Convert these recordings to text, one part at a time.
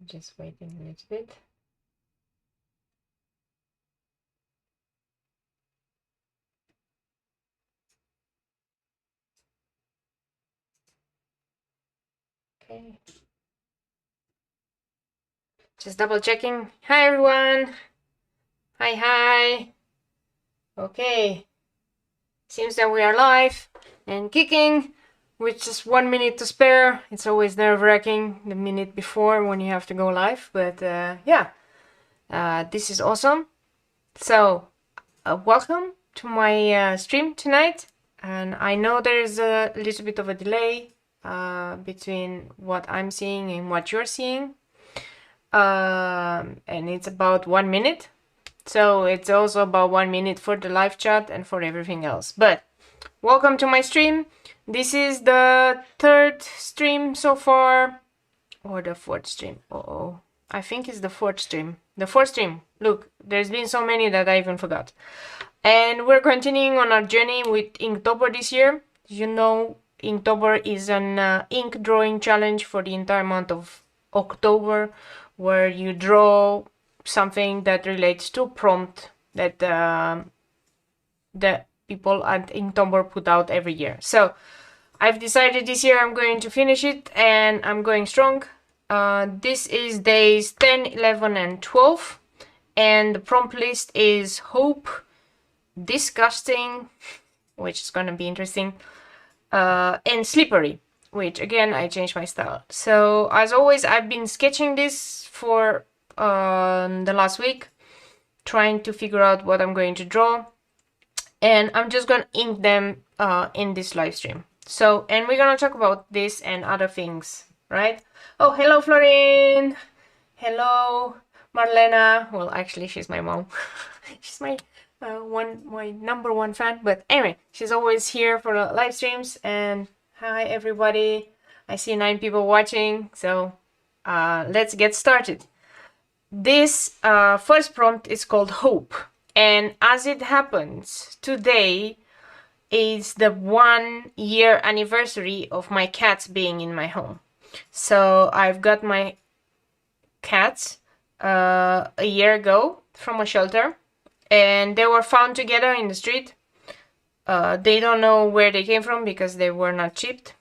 just waiting a little bit. Okay. Just double checking. Hi everyone. Hi. Okay. Seems that we are live and kicking with just 1 minute to spare. It's always nerve-wracking the minute before when you have to go live, but yeah, this is awesome. So welcome to my stream tonight, and I know there's a little bit of a delay between what I'm seeing and what you're seeing, and it's about 1 minute. So it's also about 1 minute for the live chat and for everything else. But welcome to my stream. This is the third stream so far, or the fourth stream. I think it's the fourth stream. The fourth stream. Look, there's been so many that I even forgot. And we're continuing on our journey with Inktober this year. You know, Inktober is an ink drawing challenge for the entire month of October, where you draw something that relates to prompt that the people at Inktober put out every year. So I've decided this year I'm going to finish it, and I'm going strong. This is days 10, 11, and 12, and the prompt list is hope, disgusting, which is gonna be interesting, and slippery, which again I changed my style. So as always, I've been sketching this for the last week, trying to figure out what I'm going to draw, and I'm just gonna ink them in this live stream. So, and we're gonna talk about this and other things, right? Oh, hello Florine, hello Marlena. Well, actually she's my mom. She's my my number one fan, but anyway, she's always here for the live streams. And hi everybody, I see 9 people watching, so let's get started. This first prompt is called hope, and as it happens, today is the 1 year anniversary of my cats being in my home. So I've got my cats a year ago from a shelter, and they were found together in the street. They don't know where they came from because they were not chipped,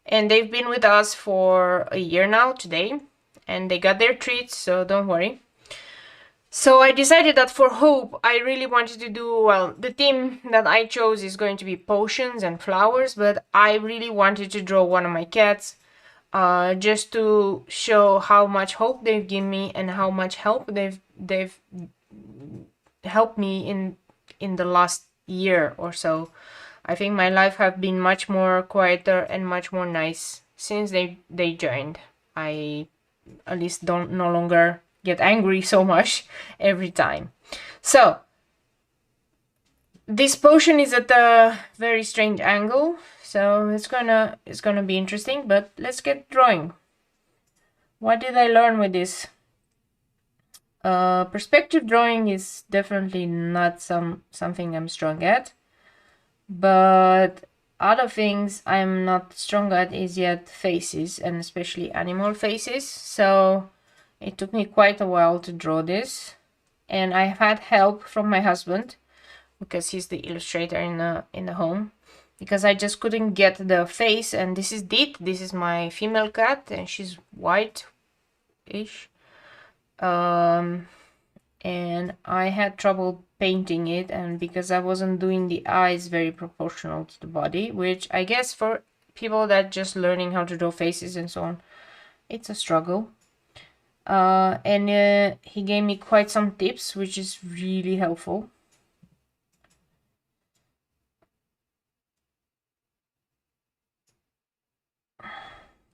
and they've been with us for a year now today, and they got their treats, so don't worry. So I decided that for hope, I really wanted to do, well, the theme that I chose is going to be potions and flowers, but I really wanted to draw one of my cats, just to show how much hope they've given me and how much help they've helped me in the last year or so. I think my life has been much more quieter and much more nice since they joined. I at least don't no longer get angry so much every time. So this potion is at a very strange angle, so it's gonna be interesting, but let's get drawing. What did I learn with this? Perspective drawing is definitely not something I'm strong at, but other things I'm not strong at is yet faces, and especially animal faces. So it took me quite a while to draw this, and I've had help from my husband because he's the illustrator in the home, because I just couldn't get the face. And this is Dit. This is my female cat, and she's white-ish. And I had trouble painting it, and because I wasn't doing the eyes very proportional to the body, which I guess for people that just learning how to draw faces and so on, it's a struggle. And he gave me quite some tips, which is really helpful.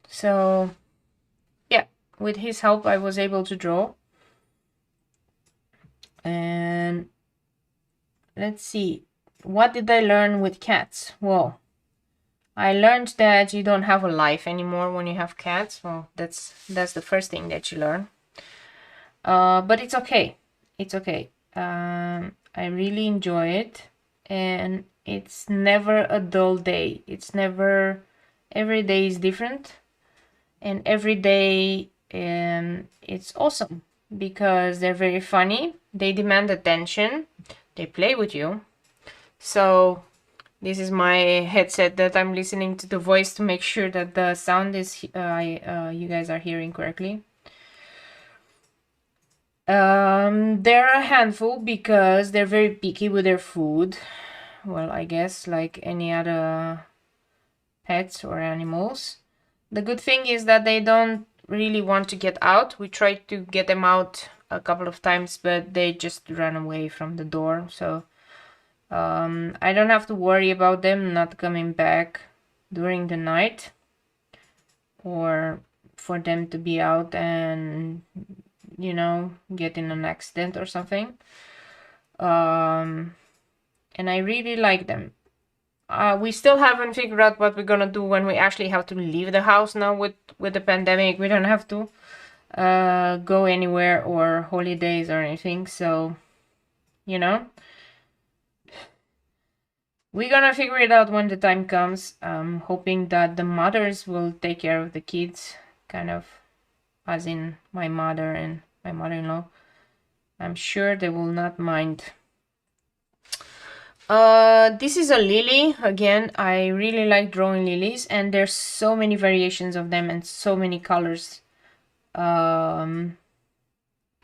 So yeah, with his help I was able to draw. And let's see, what did I learn with cats? Well, I learned that you don't have a life anymore when you have cats. Well, that's the first thing that you learn. But it's okay. It's okay. I really enjoy it, and it's never a dull day. It's never, every day is different, and every day and it's awesome because they're very funny, they demand attention, they play with you. So this is my headset that I'm listening to the voice to make sure that the sound is you guys are hearing correctly. They're a handful because they're very picky with their food. Well, I guess like any other pets or animals. The good thing is that they don't really want to get out. We tried to get them out a couple of times, but they just ran away from the door. So I don't have to worry about them not coming back during the night, or for them to be out and, you know, get in an accident or something. And I really like them. We still haven't figured out what we're gonna do when we actually have to leave the house now with the pandemic. We don't have to go anywhere or holidays or anything, so, you know, we're gonna figure it out when the time comes. I'm hoping that the mothers will take care of the kids, kind of, as in my mother and my mother-in-law. I'm sure they will not mind. This is a lily. Again, I really like drawing lilies, and there's so many variations of them and so many colors. And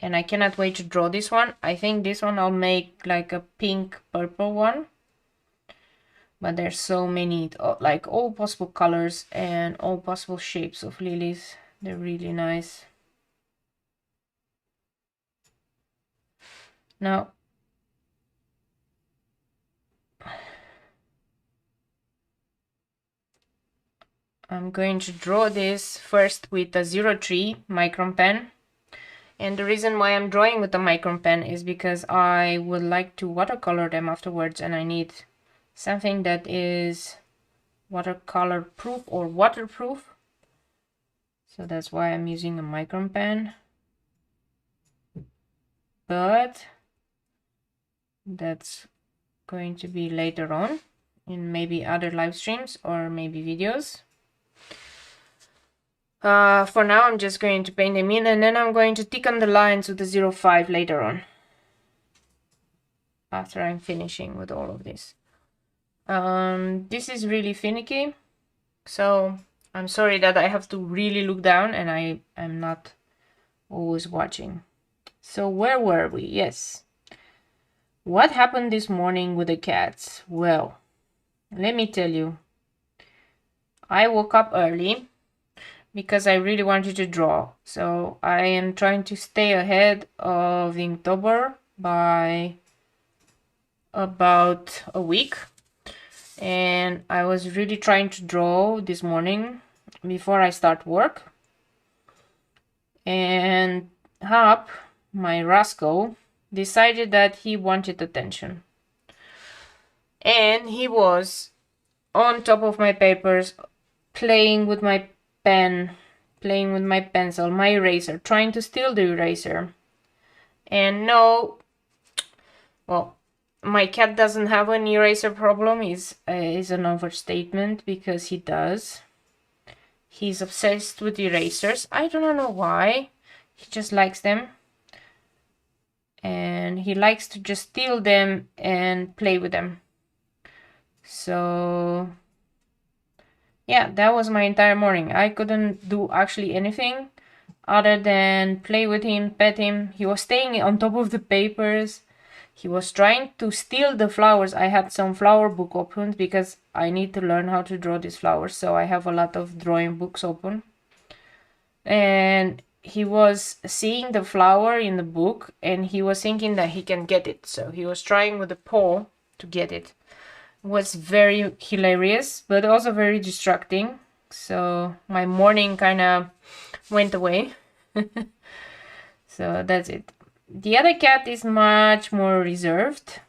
I cannot wait to draw this one. I think this one I'll make like a pink purple one. But there's so many, like all possible colors and all possible shapes of lilies. They're really nice. Now, I'm going to draw this first with a 03 micron pen. And the reason why I'm drawing with the micron pen is because I would like to watercolor them afterwards, and I need something that is watercolor proof or waterproof. So that's why I'm using a micron pen. But that's going to be later on in maybe other live streams or maybe videos. For now, I'm just going to paint them in, and then I'm going to thicken the lines with the 05 later on, after I'm finishing with all of this. This is really finicky, so I'm sorry that I have to really look down and I am not always watching. So where were we? Yes. What happened this morning with the cats? Well, let me tell you. I woke up early because I really wanted to draw. So I am trying to stay ahead of Inktober by about a week. And I was really trying to draw this morning before I start work. And Hap, my rascal, decided that he wanted attention. And he was on top of my papers, playing with my pen, playing with my pencil, my eraser, trying to steal the eraser. And no, well, my cat doesn't have an eraser problem is an overstatement, because he does. He's obsessed with erasers. I don't know why. He just likes them. And he likes to just steal them and play with them. So yeah, that was my entire morning. I couldn't do actually anything other than play with him, pet him. He was staying on top of the papers. He was trying to steal the flowers. I had some flower book opened because I need to learn how to draw these flowers. So I have a lot of drawing books open. And he was seeing the flower in the book and he was thinking that he can get it. So he was trying with the paw to get it. It was very hilarious, but also very distracting. So my morning kind of went away. So that's it. The other cat is much more reserved,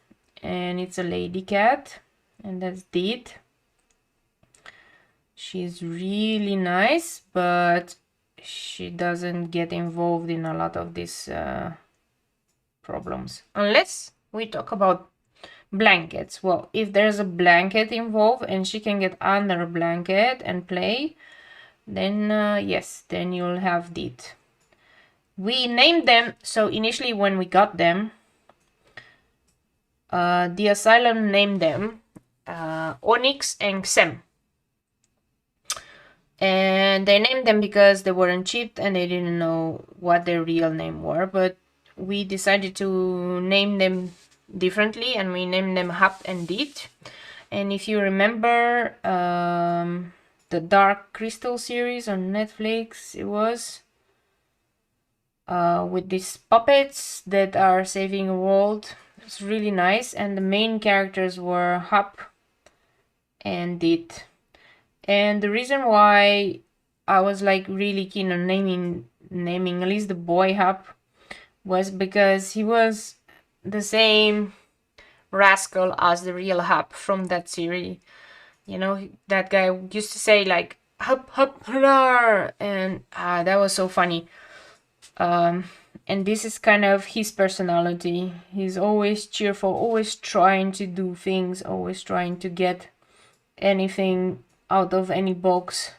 and it's a lady cat, and that's Deed. She's really nice, but she doesn't get involved in a lot of these problems. Unless we talk about blankets. Well, if there's a blanket involved and she can get under a blanket and play, then yes, then you'll have Deed. We named them, so initially when we got them, the asylum named them Onyx and Xem. And they named them because they weren't cheap and they didn't know what their real name were, but we decided to name them differently, and we named them Hap and Dit. And if you remember the Dark Crystal series on Netflix, it was with these puppets that are saving a world. It's really nice, and the main characters were Hap and Dit. And the reason why I was like really keen on naming at least the boy Hap was because he was the same rascal as the real Hap from that series. You know, that guy used to say like Hap Hap hurrah, and that was so funny. And this is kind of his personality. He's always cheerful, always trying to do things, always trying to get anything out of any box.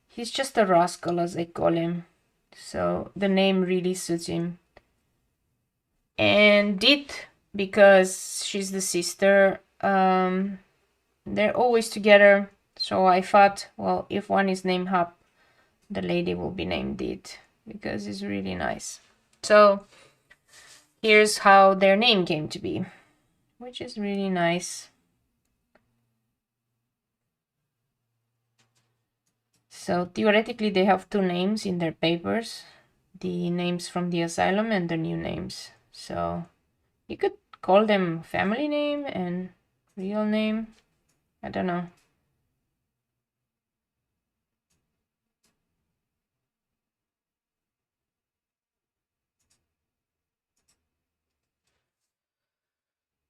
He's just a rascal, as I call him. So the name really suits him. And Dit, because she's the sister, they're always together. So I thought, well, if one is named Hap, the lady will be named Dit, because it's really nice. So here's how their name came to be, which is really nice. So theoretically they have two names in their papers, the names from the asylum and the new names. So you could call them family name and real name. I don't know.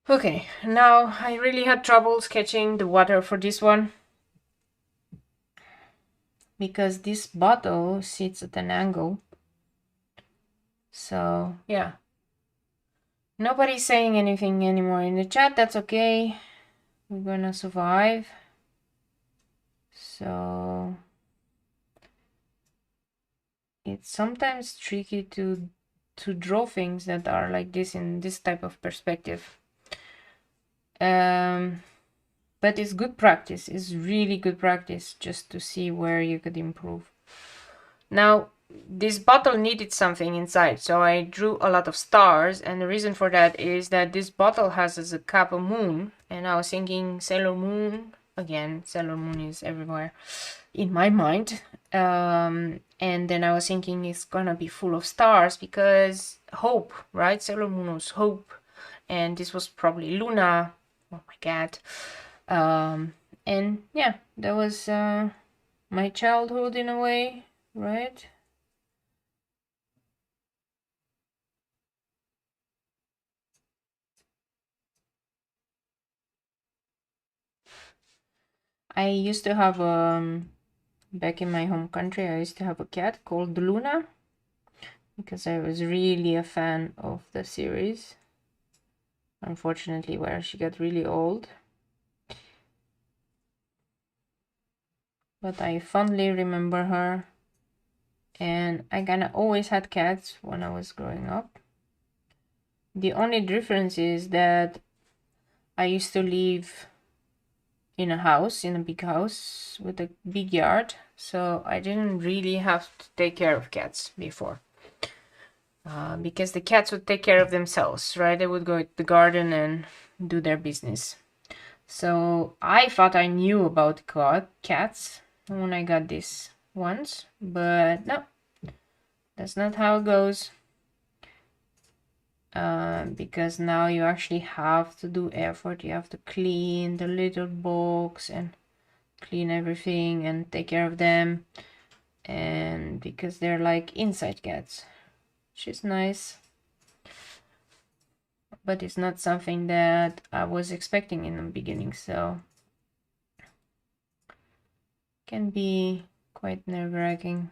Okay, now I really had trouble sketching the water for this one, because this bottle sits at an angle. So yeah, nobody's saying anything anymore in the chat. That's okay, we're gonna survive. So it's sometimes tricky to draw things that are like this in this type of perspective. But it's good practice. It's really good practice just to see where you could improve. Now, this bottle needed something inside, so I drew a lot of stars, and the reason for that is that this bottle has as a cap a moon, and I was thinking Sailor Moon. Again, Sailor Moon is everywhere in my mind. And then I was thinking it's gonna be full of stars because hope, right? Sailor Moon was hope, and this was probably Luna. Oh my god. And yeah, that was my childhood in a way, right? I used to have back in my home country, I used to have a cat called Luna because I was really a fan of the series. Unfortunately, where she got really old. But I fondly remember her, and I kinda always had cats when I was growing up. The only difference is that I used to live in a house, in a big house with a big yard, so I didn't really have to take care of cats before. Because the cats would take care of themselves, right? They would go to the garden and do their business. So I thought I knew about cats when I got this once, but no, that's not how it goes. Because now you actually have to do effort. You have to clean the little box and clean everything and take care of them. And because they're like inside cats, which is nice. But it's not something that I was expecting in the beginning, so can be quite nerve-wracking.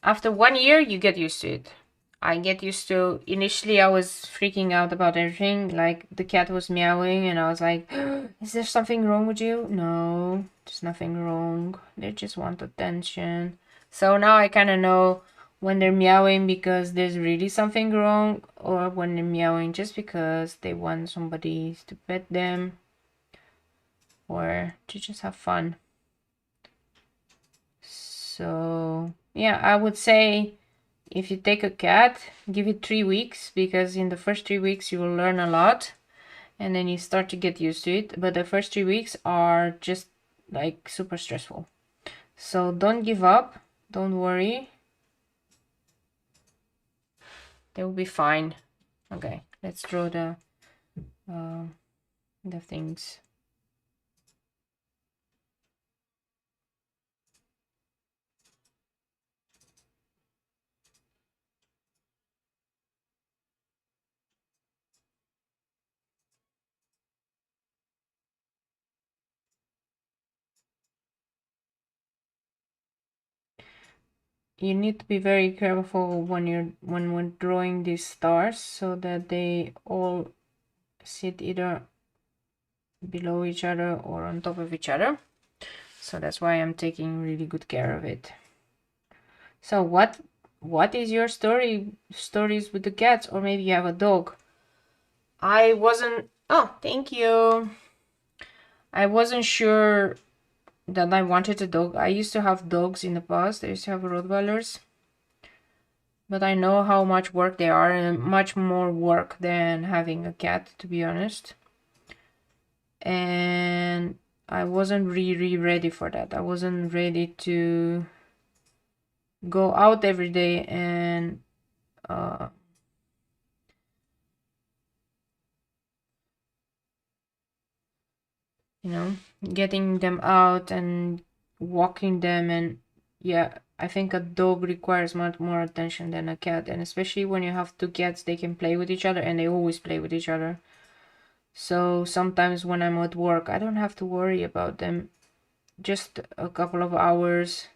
After 1 year, you get used to it. I get used to. Initially, I was freaking out about everything. Like the cat was meowing, and I was like, "Is there something wrong with you?" No, there's nothing wrong. They just want attention. So now I kind of know when they're meowing because there's really something wrong, or when they're meowing just because they want somebody to pet them or to just have fun. So yeah, I would say if you take a cat, give it 3 weeks, because in the first 3 weeks you will learn a lot and then you start to get used to it. But the first 3 weeks are just like super stressful. So don't give up. Don't worry. They will be fine. Okay, let's draw the things. You need to be very careful when we're drawing these stars so that they all sit either below each other or on top of each other. So that's why I'm taking really good care of it. So what is your stories with the cats? Or maybe you have a dog? I wasn't, oh, thank you. I wasn't sure that I wanted a dog. I used to have dogs in the past. I used to have Rottweilers. But I know how much work they are, and much more work than having a cat, to be honest. And I wasn't really ready for that. I wasn't ready to go out every day and you know, getting them out and walking them. And yeah, I think a dog requires much more attention than a cat, and especially when you have two cats, they can play with each other, and they always play with each other. So sometimes when I'm at work, I don't have to worry about them. Just a couple of hours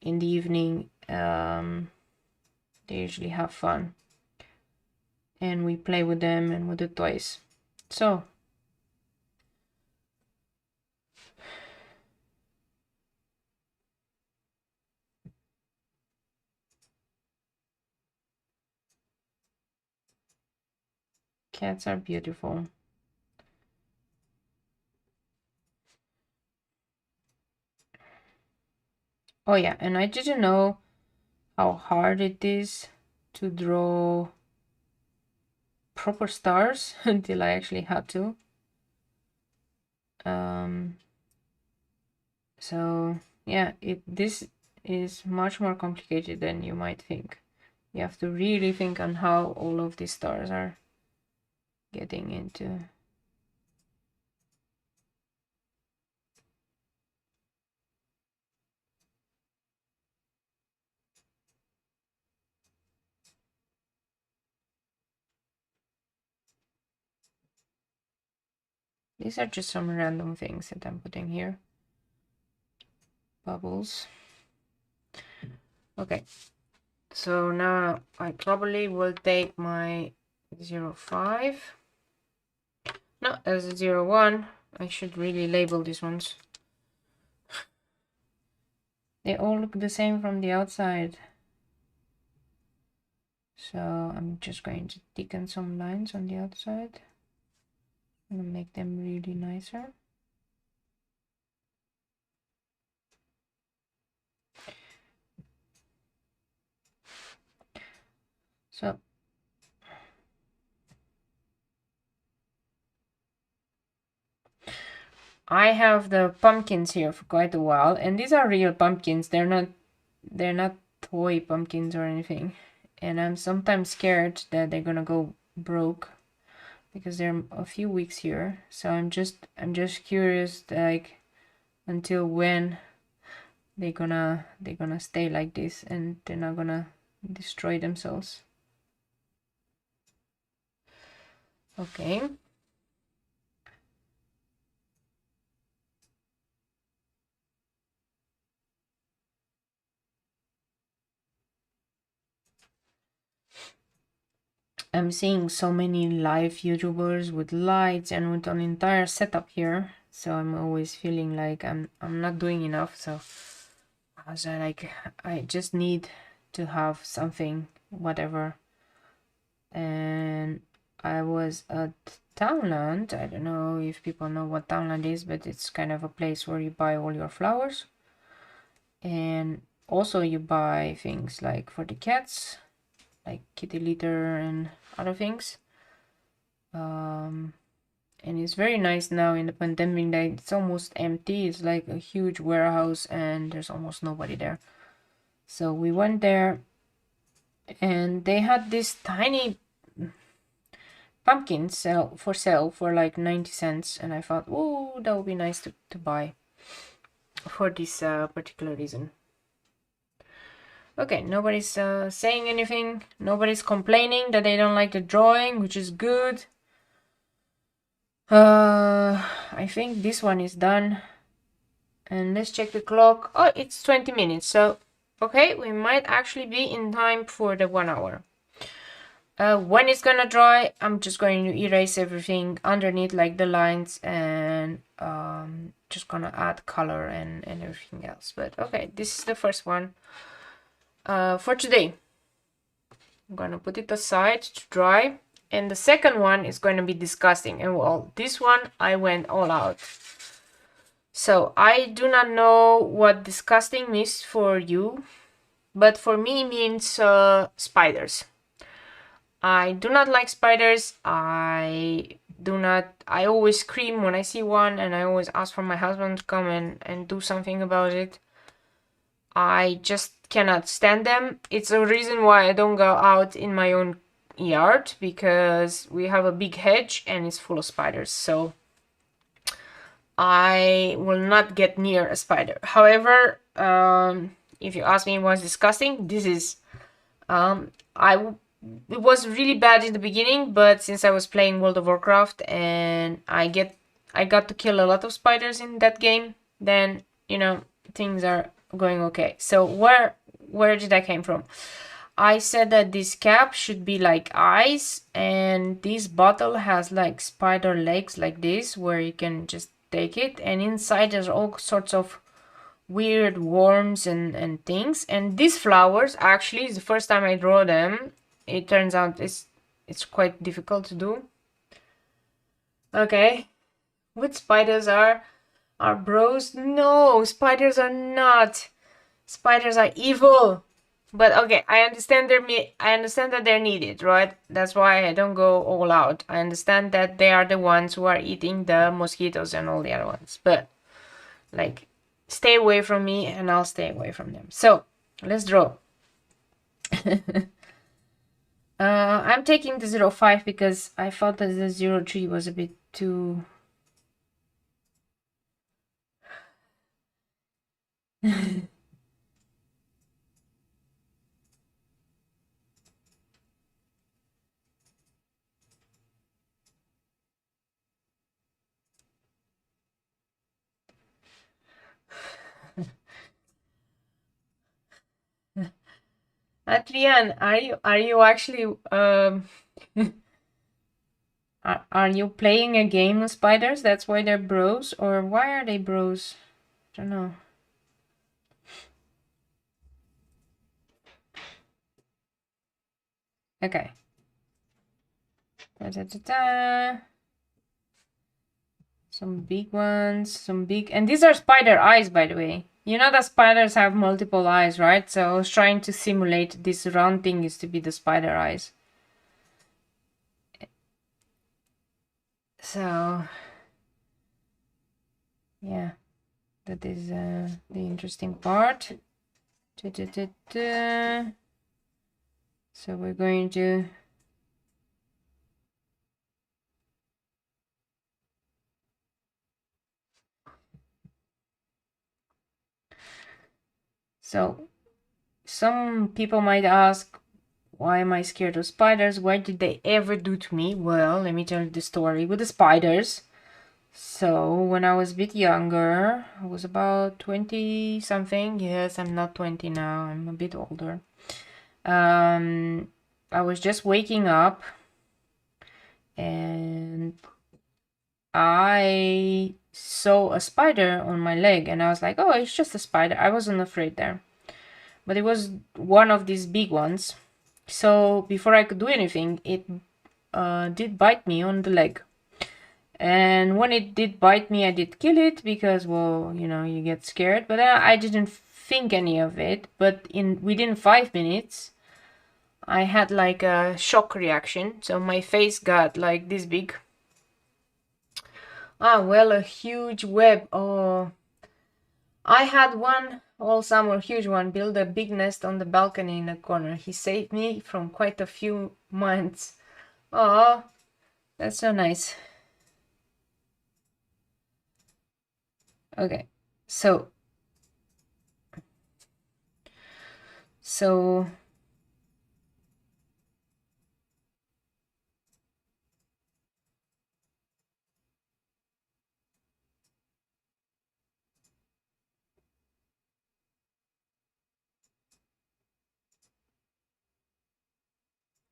in the evening, they usually have fun, and we play with them and with the toys. So cats are beautiful. Oh yeah, and I didn't know how hard it is to draw proper stars until I actually had to. So yeah, this is much more complicated than you might think. You have to really think on how all of these stars are getting into. These are just some random things that I'm putting here. Bubbles. Okay, so now I probably will take my 0.5. No, that's a 0.1. I should really label these ones. They all look the same from the outside. So I'm just going to thicken some lines on the outside and make them really nicer. So I have the pumpkins here for quite a while, and these are real pumpkins. They're not toy pumpkins or anything. And I'm sometimes scared that they're gonna go broke because they're a few weeks here. So I'm just curious, like, until when they're gonna stay like this and they're not gonna destroy themselves. Okay. I'm seeing so many live YouTubers with lights and with an entire setup here, so I'm always feeling like I'm not doing enough. So I was like, I just need to have something, whatever. And I was at Townland. I don't know if people know what Townland is, but it's kind of a place where you buy all your flowers, and also you buy things like for the cats, like kitty litter and other things. And it's very nice now in the pandemic that it's almost empty. It's like a huge warehouse and there's almost nobody there. So we went there and they had this tiny pumpkin for sale for like 90 cents, and I thought, oh, that would be nice to buy for this particular reason. Okay, nobody's saying anything. Nobody's complaining that they don't like the drawing, which is good. I think this one is done. And let's check the clock. Oh, it's 20 minutes. So, okay, we might actually be in time for the 1 hour. When it's gonna dry, I'm just going to erase everything underneath, like the lines, and just gonna add color and everything else. But okay, this is the first one for today. I'm gonna put it aside to dry. And the second one is going to be disgusting. And well, this one I went all out. So I do not know what disgusting means for you, but for me it means spiders. I do not like spiders. I always scream when I see one, and I always ask for my husband to come and do something about it. I just cannot stand them. It's a reason why I don't go out in my own yard, because we have a big hedge and it's full of spiders, so I will not get near a spider. However, if you ask me what's disgusting, this is it was really bad in the beginning, but since I was playing World of Warcraft and I got to kill a lot of spiders in that game, then things are going okay. So where did I came from? I said that this cap should be like eyes, and this bottle has like spider legs like this, where you can just take it, and inside there's all sorts of weird worms and things. And these flowers, actually, is the first time I draw them. It turns out it's quite difficult to do. Okay, what spiders are bros? No, spiders are not. Spiders are evil. But okay, I understand that they're needed, right? That's why I don't go all out. I understand that they are the ones who are eating the mosquitoes and all the other ones. But like, stay away from me and I'll stay away from them. So let's draw. I'm taking the 0.5 because I thought that the 0.3 was a bit too Adrian, are you actually are you playing a game with spiders? That's why they're bros, or why are they bros? I don't know. Okay. Da, da, da, da. Some big ones, and these are spider eyes, by the way. You know that spiders have multiple eyes, right? So I was trying to simulate this round thing is to be the spider eyes. So, yeah, that is the interesting part. Da, da, da, da. So we're going to So some people might ask, why am I scared of spiders? What did they ever do to me? Well, let me tell you the story with the spiders. So when I was a bit younger, I was about 20 something. Yes, I'm not 20 now, I'm a bit older. I was just waking up and I saw a spider on my leg, and I was like, oh, it's just a spider. I wasn't afraid there, but it was one of these big ones. So before I could do anything, it did bite me on the leg. And when it did bite me, I did kill it because, well, you know, you get scared. But I didn't think any of it. But within 5 minutes, I had like a shock reaction. So my face got like this big. Ah, well, a huge web. Oh, I had one all summer, huge one, build a big nest on the balcony in the corner. He saved me from quite a few months. Oh, that's so nice. Okay, so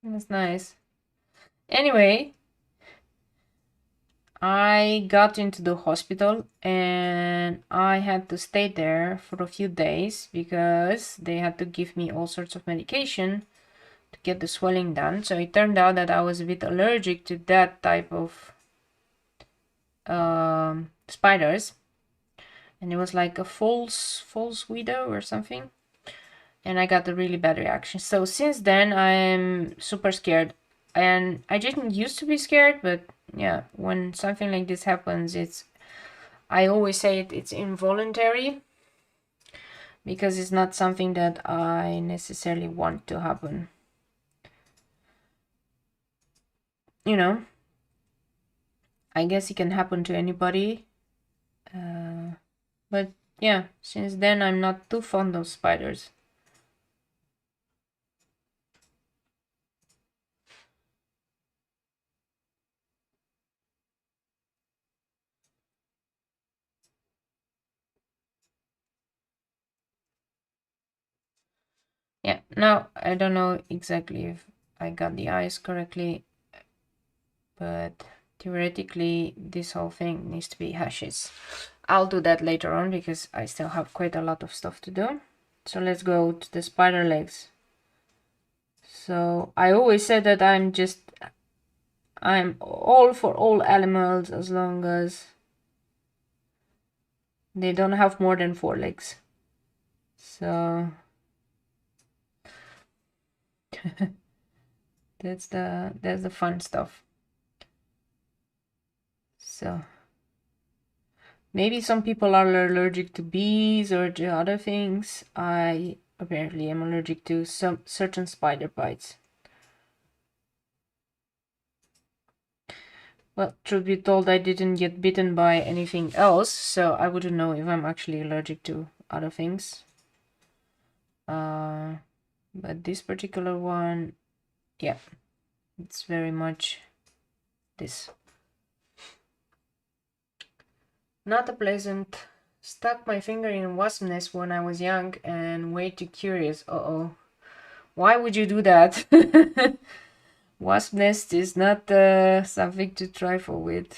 that's nice. Anyway, I got into the hospital and I had to stay there for a few days because they had to give me all sorts of medication to get the swelling done. So it turned out that I was a bit allergic to that type of spiders, and it was like a false widow or something, and I got a really bad reaction. So since then I'm super scared, and I didn't used to be scared, but yeah, when something like this happens, I always say it's involuntary because it's not something that I necessarily want to happen, you know. I guess it can happen to anybody, but yeah, since then I'm not too fond of spiders. Yeah, now I don't know exactly if I got the eyes correctly, but theoretically this whole thing needs to be hashes. I'll do that later on because I still have quite a lot of stuff to do. So let's go to the spider legs. So I always said that I'm all for all animals as long as they don't have more than 4 legs. So that's the fun stuff. So maybe some people are allergic to bees or to other things. I apparently am allergic to some certain spider bites. Well, truth be told, I didn't get bitten by anything else, so I wouldn't know if I'm actually allergic to other things. But this particular one, yeah, it's very much this. Not a pleasant. Stuck my finger in a wasp nest when I was young and way too curious. Uh-oh. Why would you do that? Wasp nest is not something to trifle with.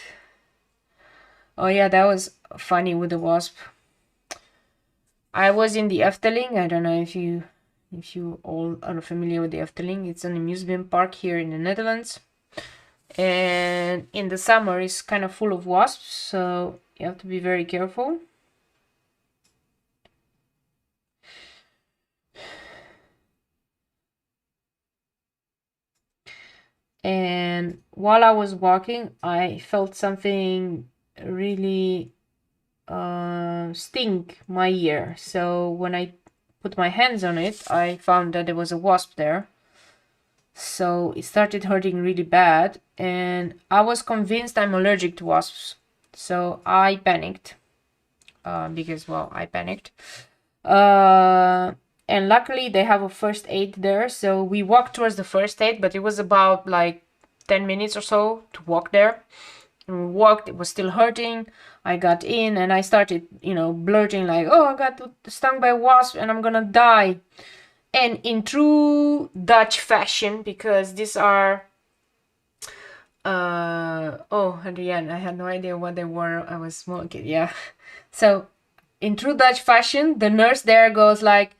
Oh yeah, that was funny with the wasp. I was in the Efteling. I don't know if you all are familiar with the Efteling. It's an amusement park here in the Netherlands. And in the summer it's kind of full of wasps, so you have to be very careful. And while I was walking, I felt something really sting my ear. So when I put my hands on it, I found that there was a wasp there. So it started hurting really bad, and I was convinced I'm allergic to wasps. So I panicked because, well, I panicked. And luckily they have a first aid there, so we walked towards the first aid, but it was about like 10 minutes or so to walk there. And we walked, it was still hurting. I got in and I started, blurting like, oh, I got stung by a wasp and I'm gonna die. And in true Dutch fashion, because these are Oh, Adrienne, I had no idea what they were. I was small kid, yeah. So, in true Dutch fashion, the nurse there goes like,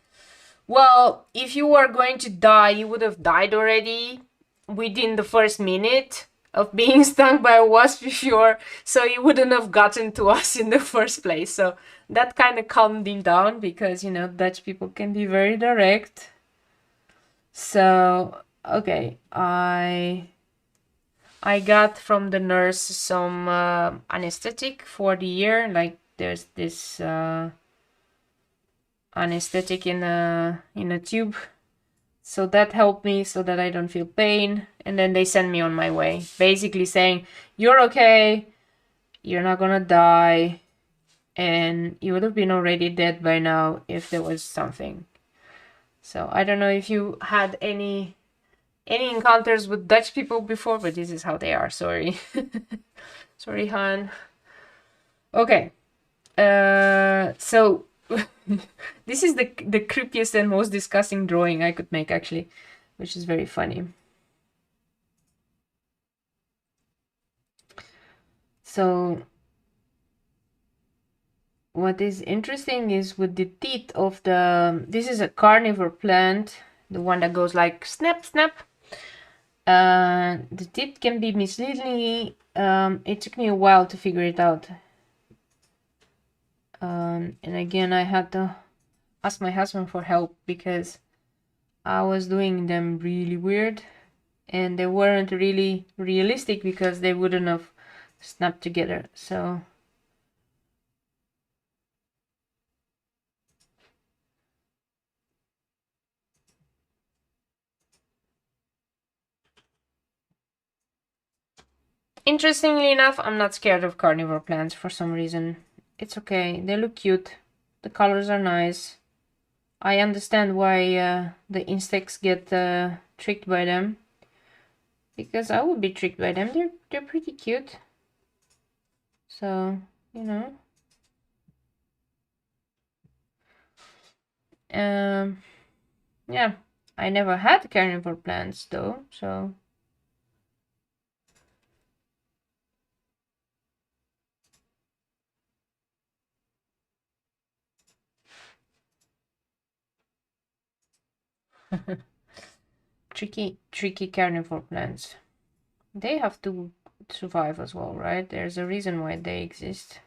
well, if you were going to die, you would have died already within the first minute of being stung by a wasp before, so you wouldn't have gotten to us in the first place. So that kind of calmed him down because, you know, Dutch people can be very direct. So, okay, I got from the nurse some anesthetic for the ear. Like there's this anesthetic in a tube, so that helped me so that I don't feel pain. And then they send me on my way, basically saying you're okay, you're not gonna die, and you would have been already dead by now if there was something. So I don't know if you had any encounters with Dutch people before, but this is how they are. Sorry. Sorry, Han. Okay. So this is the creepiest and most disgusting drawing I could make, actually, which is very funny. So what is interesting is with the teeth of the, this is a carnivore plant, the one that goes like snap, snap. The teeth can be misleading. It took me a while to figure it out. And again, I had to ask my husband for help because I was doing them really weird and they weren't really realistic because they wouldn't have snapped together. So interestingly enough, I'm not scared of carnivore plants for some reason. It's okay, they look cute, the colors are nice. I understand why the insects get tricked by them, because I would be tricked by them. They're pretty cute. So, you know. Yeah, I never had carnivore plants though, so tricky carnivore plants. They have to survive as well, right? There's a reason why they exist.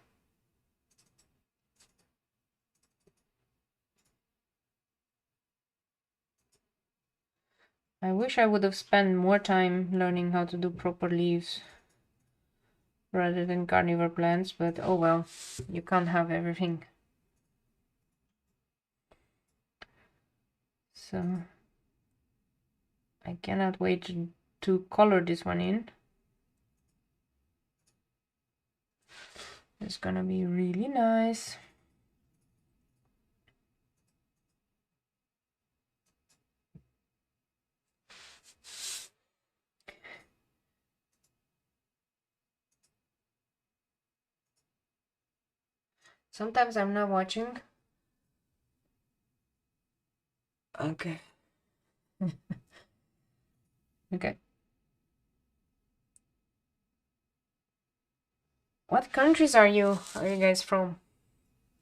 I wish I would have spent more time learning how to do proper leaves rather than carnivore plants, but oh well, you can't have everything. So I cannot wait to color this one in. It's gonna be really nice. Sometimes I'm not watching. Okay. Okay. What countries are you guys from?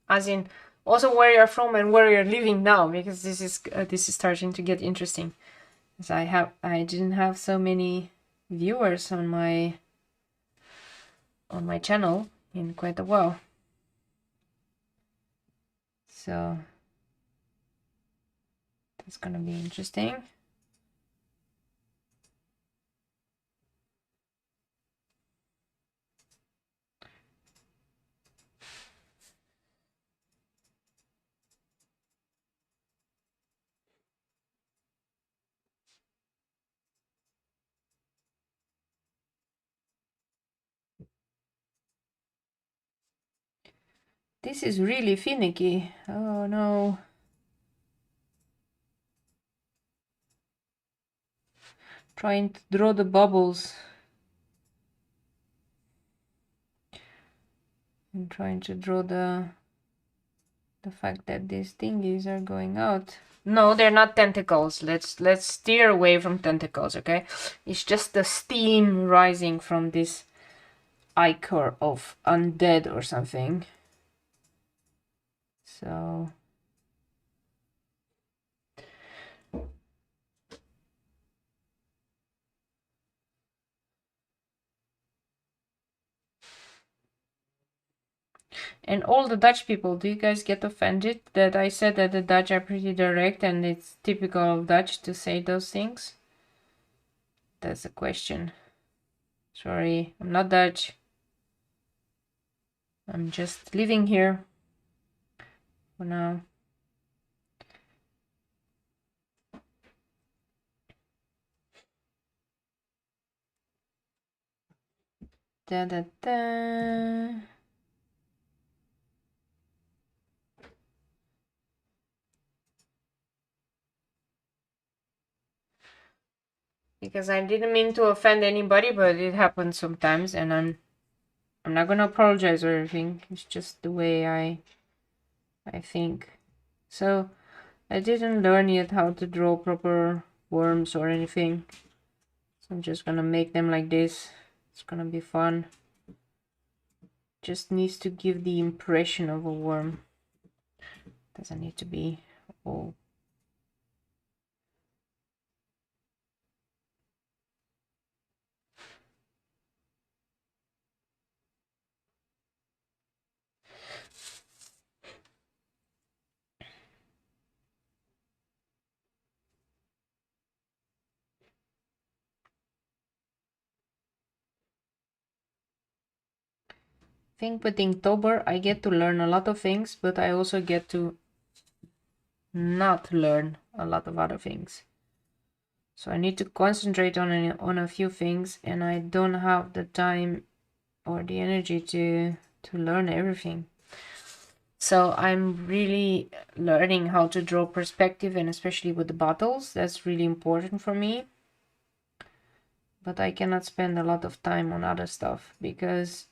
As in, also where you're from and where you're living now, because this is starting to get interesting. Because I didn't have so many viewers on my channel in quite a while. So that's gonna be interesting. This is really finicky. Oh no. Trying to draw the bubbles. I'm trying to draw the the fact that these thingies are going out. No, they're not tentacles. Let's steer away from tentacles, okay? It's just the steam rising from this ichor of undead or something. So and all the Dutch people, do you guys get offended that I said that the Dutch are pretty direct and it's typical of Dutch to say those things? That's the question. Sorry, I'm not Dutch. I'm just living here for now. Da da da. Because I didn't mean to offend anybody, but it happens sometimes, and I'm not gonna apologize or anything. It's just the way I think. So I didn't learn yet how to draw proper worms or anything. So I'm just gonna make them like this. It's gonna be fun. Just needs to give the impression of a worm. Doesn't need to be all. I think with Inktober I get to learn a lot of things, but I also get to not learn a lot of other things. So I need to concentrate on a few things, and I don't have the time or the energy to learn everything. So I'm really learning how to draw perspective, and especially with the bottles, that's really important for me. But I cannot spend a lot of time on other stuff because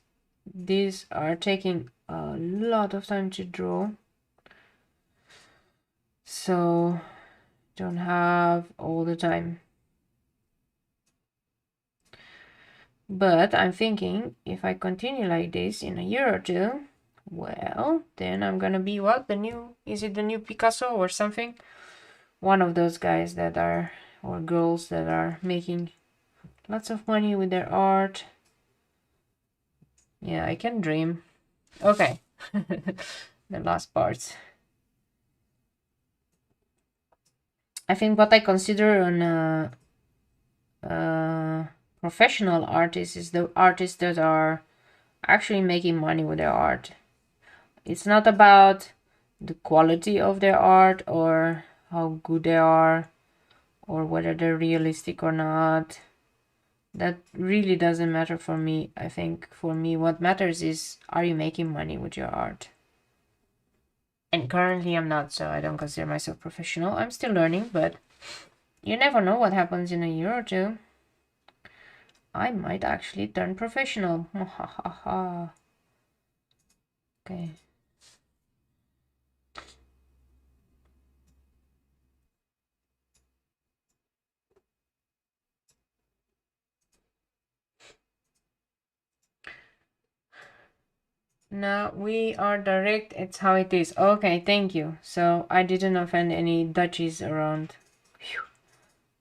these are taking a lot of time to draw. So don't have all the time. But I'm thinking if I continue like this in a year or two, well, then I'm gonna be what? Is it the new Picasso or something? One of those guys that are, or girls that are making lots of money with their art. Yeah, I can dream. Okay. The last parts. I think what I consider a professional artist is the artists that are actually making money with their art. It's not about the quality of their art or how good they are or whether they're realistic or not. That really doesn't matter for me. I think for me what matters is, are you making money with your art? And currently I'm not, so I don't consider myself professional. I'm still learning, but you never know what happens in a year or two. I might actually turn professional. Okay. Now we are direct, it's how it is. Okay, thank you. So I didn't offend any Dutchies around. Phew.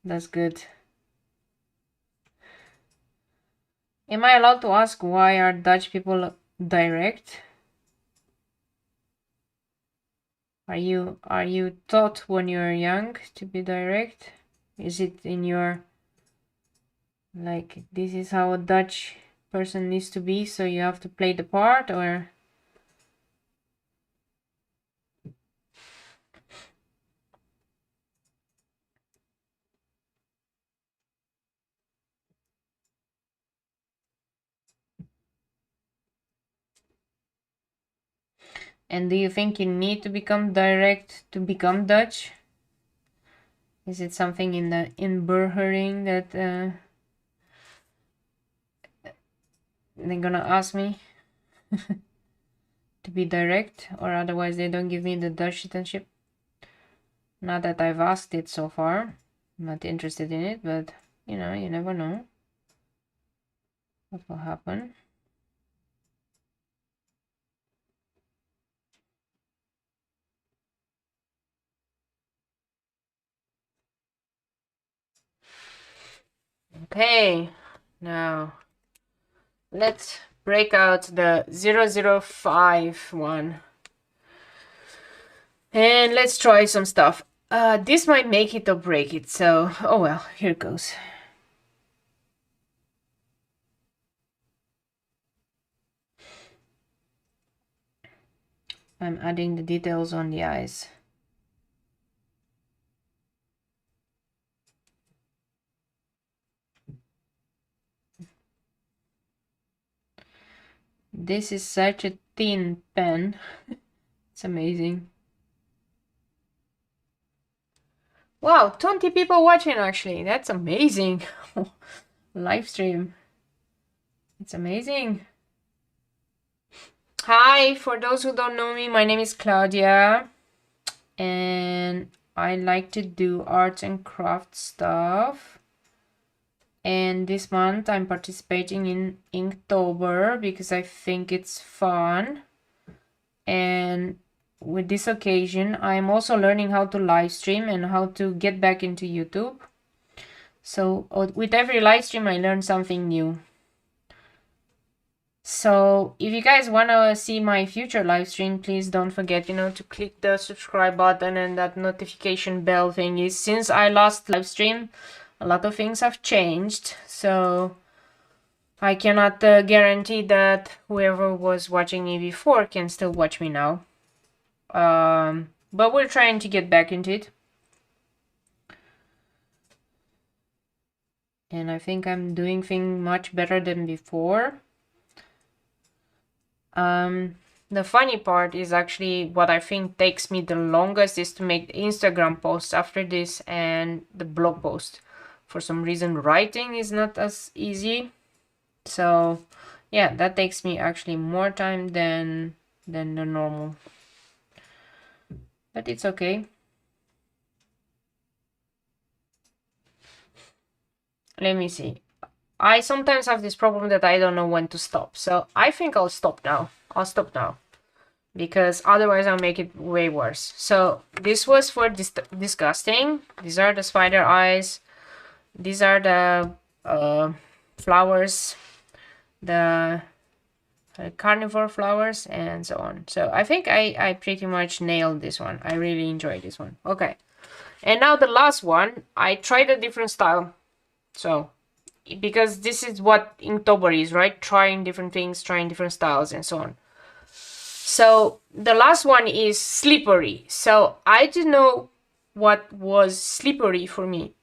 That's good. Am I allowed to ask why are Dutch people direct? Are you taught when you're young to be direct? Is it in your, like, this is how a Dutch person needs to be, so you have to play the part, or? And do you think you need to become direct to become Dutch? Is it something in the inburgering that they're gonna ask me? to be direct, or otherwise they don't give me the Dutch citizenship. Not that I've asked it so far. I'm not interested in it, but you know, you never know what will happen. Okay, now let's break out the 005 one. And let's try some stuff. This might make it or break it, so oh well, here it goes. I'm adding the details on the eyes. This is such a thin pen. It's amazing. Wow, 20 people watching actually. That's amazing. Live stream. It's amazing. Hi, for those who don't know me, my name is Claudia. And I like to do arts and craft stuff. And this month I'm participating in Inktober because I think it's fun. And with this occasion, I'm also learning how to live stream and how to get back into YouTube. So with every live stream, I learn something new. So if you guys want to see my future live stream, please don't forget, you know, to click the subscribe button and that notification bell thingy. Since I last live stream, a lot of things have changed. So I cannot guarantee that whoever was watching me before can still watch me now. But we're trying to get back into it. And I think I'm doing things much better than before. The funny part is actually what I think takes me the longest is to make the Instagram posts after this and the blog post. For some reason, writing is not as easy. So yeah, that takes me actually more time than the normal. But it's okay. Let me see. I sometimes have this problem that I don't know when to stop. So I think I'll stop now. I'll stop now. Because otherwise I'll make it way worse. So this was for disgusting. These are the spider eyes. These are the flowers. The carnivore flowers and so on. So I think I pretty much nailed this one. I really enjoyed this one. Okay. And now the last one. I tried a different style. So because this is what Inktober is, right? Trying different things, trying different styles and so on. So the last one is slippery. So I didn't know what was slippery for me.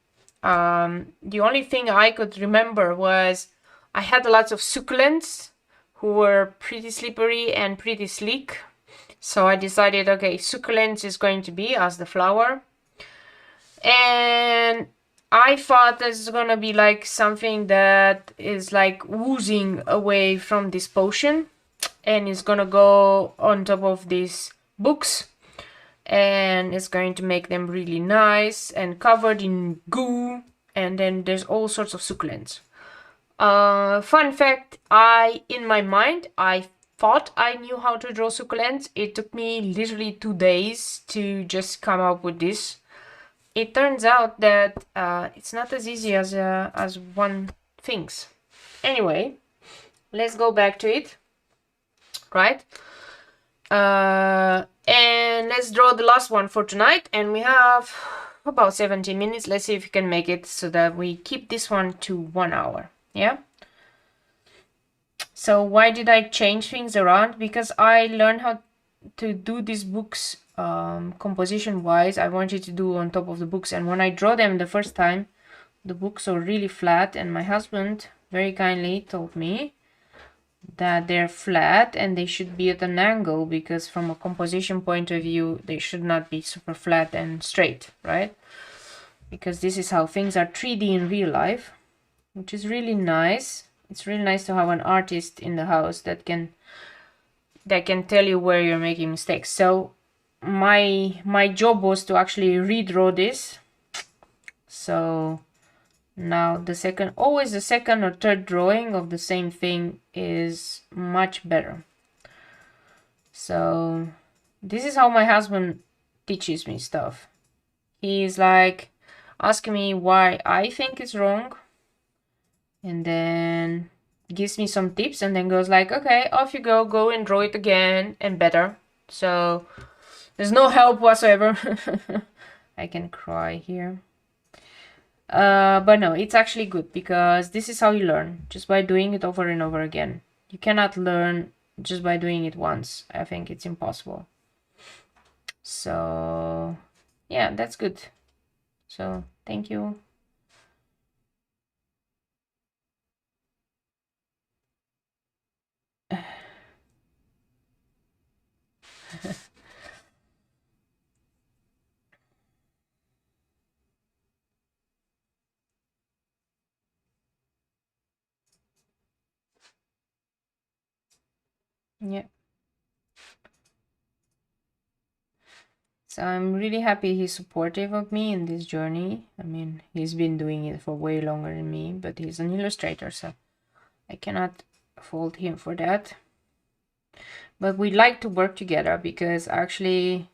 The only thing I could remember was I had lots of succulents who were pretty slippery and pretty sleek. So I decided, okay, succulents is going to be as the flower. And I thought this is gonna be like something that is like oozing away from this potion and it's gonna go on top of these books and it's going to make them really nice and covered in goo, and then there's all sorts of succulents. Fun fact, in my mind, I thought I knew how to draw succulents. It took me literally 2 days to just come up with this. It turns out that it's not as easy as one thinks. Anyway, let's go back to it, right? And let's draw the last one for tonight, and we have about 17 minutes. Let's see if we can make it so that we keep this one to 1 hour. Yeah. So why did I change things around? Because I learned how to do these books composition wise. I wanted to do on top of the books, and when I draw them the first time, the books are really flat, and my husband very kindly told me that they're flat and they should be at an angle, because from a composition point of view they should not be super flat and straight, right? Because this is how things are 3D in real life, which is really nice. It's really nice to have an artist in the house that can that can tell you where you're making mistakes. So my job was to actually redraw this. So now always the second or third drawing of the same thing is much better. So this is how my husband teaches me stuff. He's like asking me why I think it's wrong, and then gives me some tips, and then goes like, okay, off you go and draw it again and better. So there's no help whatsoever. I can cry here. But no, it's actually good, because this is how you learn, just by doing it over and over again. You cannot learn just by doing it once. I think it's impossible. So yeah, that's good. So thank you. Yeah. So I'm really happy he's supportive of me in this journey. I mean, he's been doing it for way longer than me, but he's an illustrator, so I cannot fault him for that. But we like to work together, because actually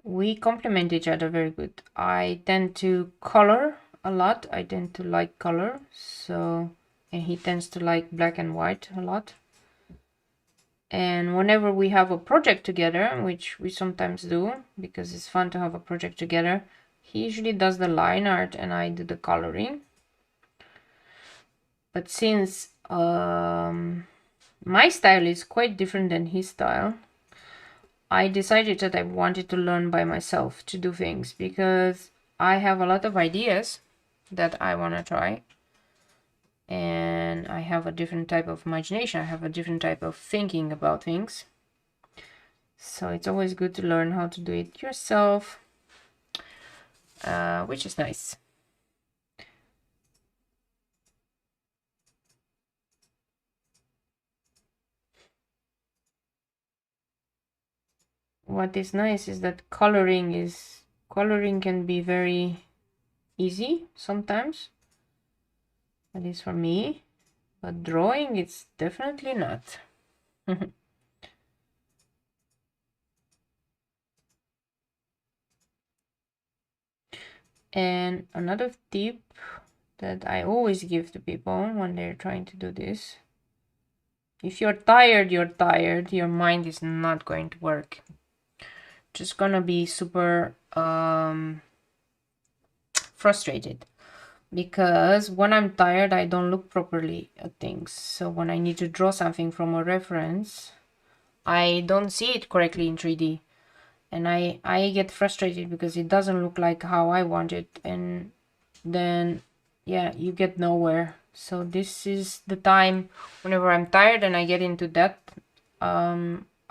we complement each other very good. I tend to color a lot. I tend to like color, so, and he tends to like black and white a lot. And whenever we have a project together, which we sometimes do, because it's fun to have a project together, he usually does the line art and I do the coloring. But since my style is quite different than his style, I decided that I wanted to learn by myself to do things, because I have a lot of ideas that I want to try. And I have a different type of imagination. I have a different type of thinking about things. So it's always good to learn how to do it yourself, which is nice. What is nice is that coloring can be very easy sometimes, at least for me, but drawing, it's definitely not. And another tip that I always give to people when they're trying to do this: if you're tired, your mind is not going to work. Just gonna be super frustrated, because when I'm tired, I don't look properly at things. So when I need to draw something from a reference, I don't see it correctly in 3D, and I get frustrated because it doesn't look like how I want it, and then yeah, you get nowhere. So this is the time whenever I'm tired and I get into that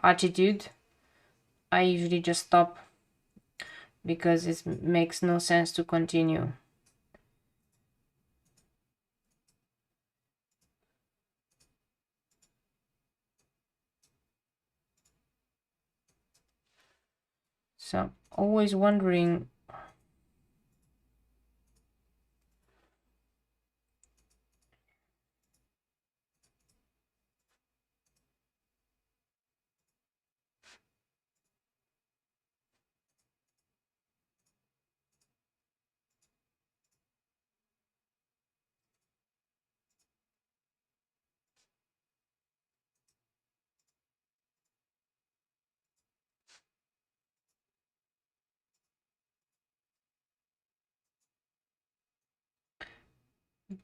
attitude, I usually just stop, because it makes no sense to continue. So always wondering,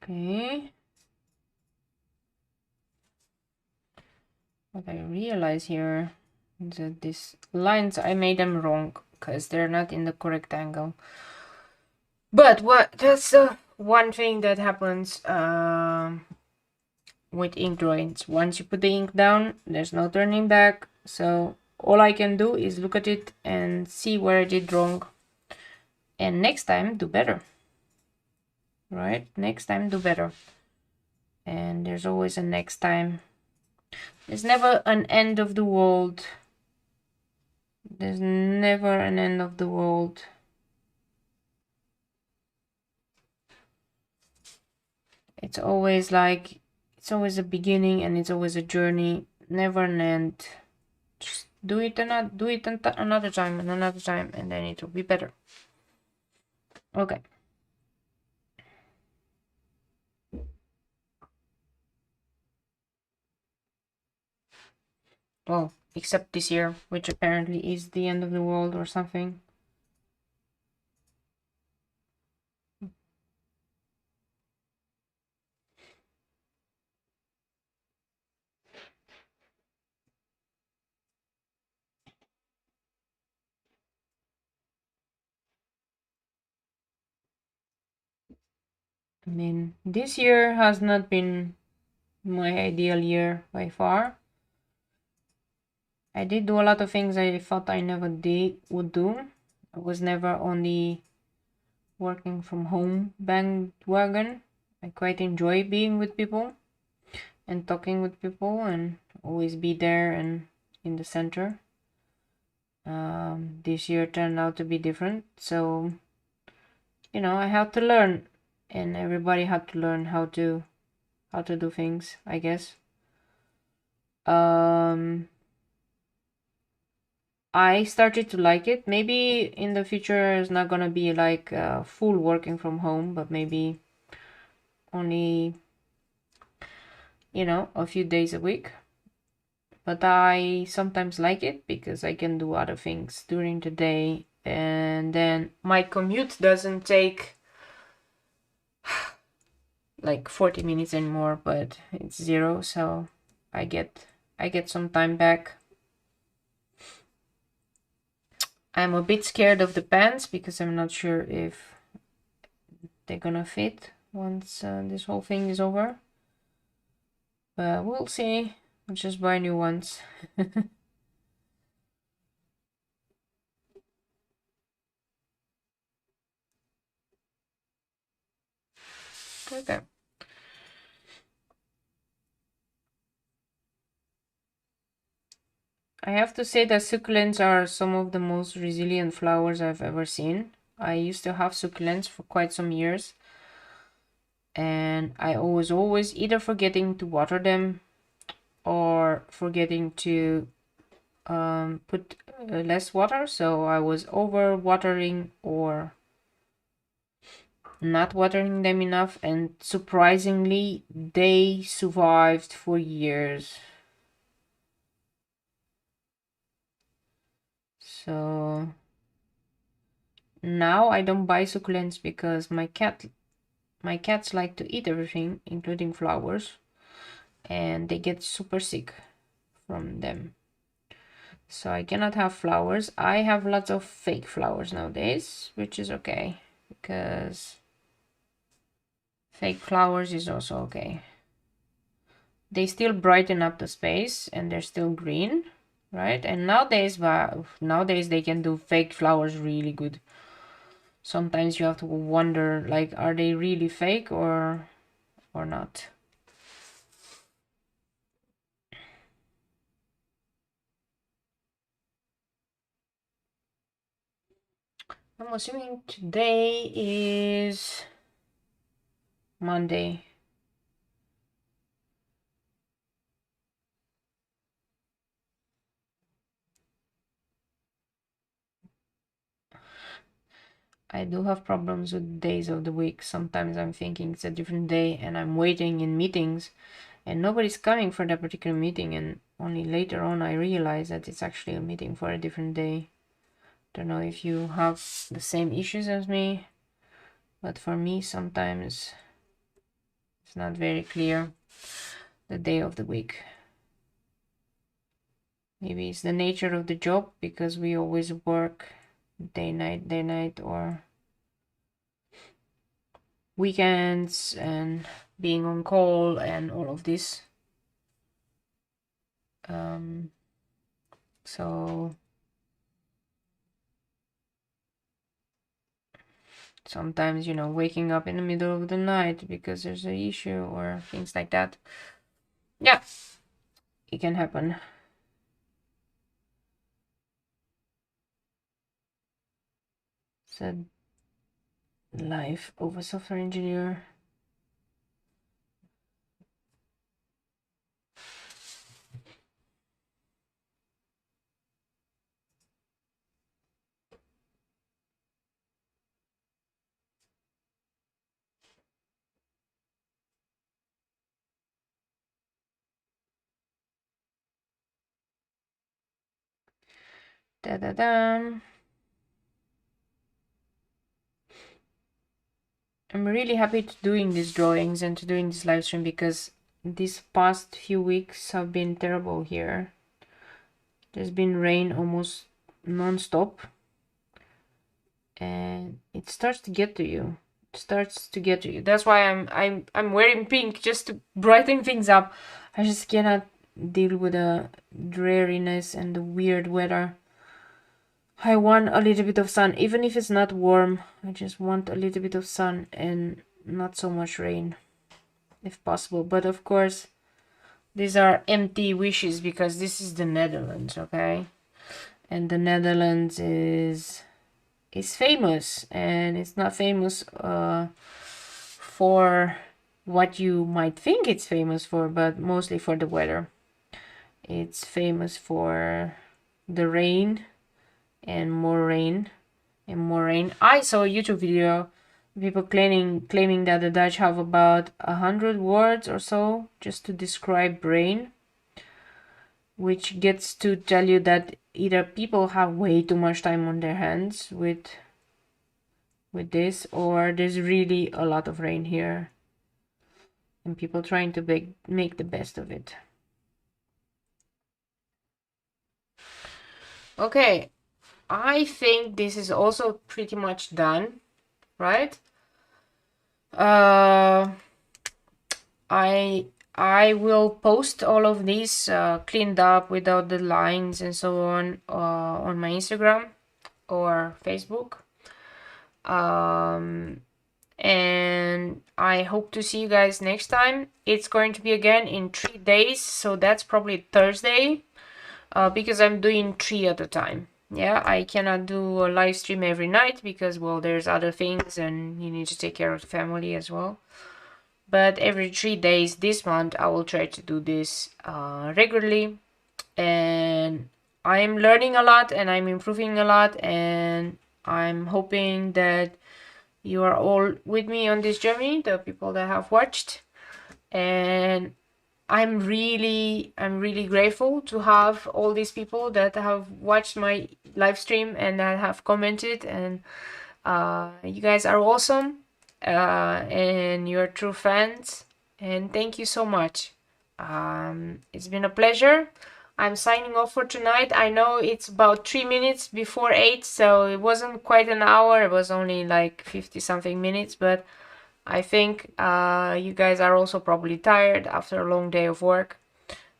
okay, what I realize here is that these lines, I made them wrong because they're not in the correct angle. But that's one thing that happens with ink drawings. Once you put the ink down, there's no turning back. So all I can do is look at it and see where I did wrong, and next time do better. Right? Next time do better. and there's always a next time. There's never an end of the world. There's never an end of the world. It's always like, it's always a beginning and it's always a journey, never an end. Just do it and not do it another time and another time, and then it will be better. Okay. Well, except this year, which apparently is the end of the world or something. I mean, this year has not been my ideal year by far. I did do a lot of things I thought I never would do. I was never on the working from home bandwagon. I quite enjoy being with people and talking with people and always be there and in the center. This year turned out to be different, so you know, I had to learn, and everybody had to learn how to do things, I guess. I started to like it. Maybe in the future it's not gonna be like full working from home, but maybe only, you know, a few days a week. But I sometimes like it because I can do other things during the day, and then my commute doesn't take like 40 minutes anymore, but it's 0, so I get some time back. I'm a bit scared of the pants because I'm not sure if they're gonna fit once this whole thing is over, but we'll see. I'll just buy new ones. Okay. I have to say that succulents are some of the most resilient flowers I've ever seen. I used to have succulents for quite some years, and I was always either forgetting to water them or forgetting to put less water, so I was over watering or not watering them enough, and surprisingly they survived for years. So now I don't buy succulents because my cats like to eat everything, including flowers, and they get super sick from them. So I cannot have flowers. I have lots of fake flowers nowadays, which is okay, because fake flowers is also okay. They still brighten up the space and they're still green, right? And nowadays they can do fake flowers really good. Sometimes you have to wonder, like, are they really fake or not? I'm assuming today is Monday. I do have problems with days of the week. Sometimes I'm thinking it's a different day and I'm waiting in meetings and nobody's coming for that particular meeting, and only later on I realize that it's actually a meeting for a different day. Don't know if you have the same issues as me, but for me sometimes it's not very clear the day of the week. Maybe it's the nature of the job because we always work day night, or weekends and being on call and all of this. So sometimes, you know, waking up in the middle of the night because there's an issue or things like that. Yeah, it can happen. So, life of a software engineer. Da da da. I'm really happy to doing these drawings and to doing this live stream because these past few weeks have been terrible here. There's been rain almost non-stop, and it starts to get to you. It starts to get to you. That's why I'm wearing pink, just to brighten things up. I just cannot deal with the dreariness and the weird weather. I want a little bit of sun, even if it's not warm. I just want a little bit of sun and not so much rain, if possible. But of course, these are empty wishes because this is the Netherlands, okay? And the Netherlands is famous, and it's not famous for what you might think it's famous for, but mostly for the weather. It's famous for the rain and more rain and more rain. I saw a YouTube video, people claiming that the Dutch have about 100 words or so just to describe rain, which gets to tell you that either people have way too much time on their hands with this, or there's really a lot of rain here and people trying to make the best of it. Okay, I think this is also pretty much done, right? I will post all of these cleaned up without the lines and so on my Instagram or Facebook. And I hope to see you guys next time. It's going to be again in 3 days, so that's probably Thursday, because I'm doing 3 at a time. Yeah, I cannot do a live stream every night because, well, there's other things and you need to take care of the family as well. But every 3 days this month I will try to do this regularly, and I'm learning a lot and I'm improving a lot, and I'm hoping that you are all with me on this journey, the people that have watched. And I'm really grateful to have all these people that have watched my live stream and that have commented, and you guys are awesome, and you're true fans, and thank you so much. It's been a pleasure. I'm signing off for tonight. I know it's about 3 minutes before 8, so it wasn't quite an hour. It was only like 50 something minutes, but I think you guys are also probably tired after a long day of work.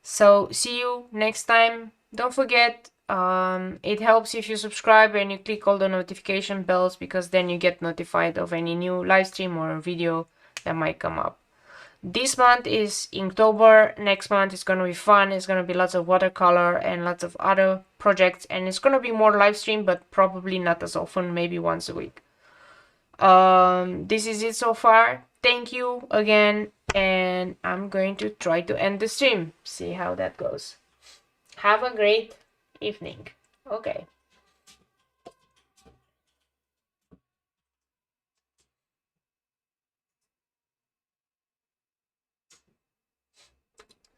So see you next time. Don't forget, it helps if you subscribe and you click all the notification bells, because then you get notified of any new live stream or video that might come up. This month is Inktober. Next month is going to be fun. It's going to be lots of watercolor and lots of other projects, and it's going to be more live stream, but probably not as often, maybe once a week. This is it so far. Thank you again, and I'm going to try to end the stream, see how that goes. Have a great evening. Okay.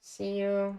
See you.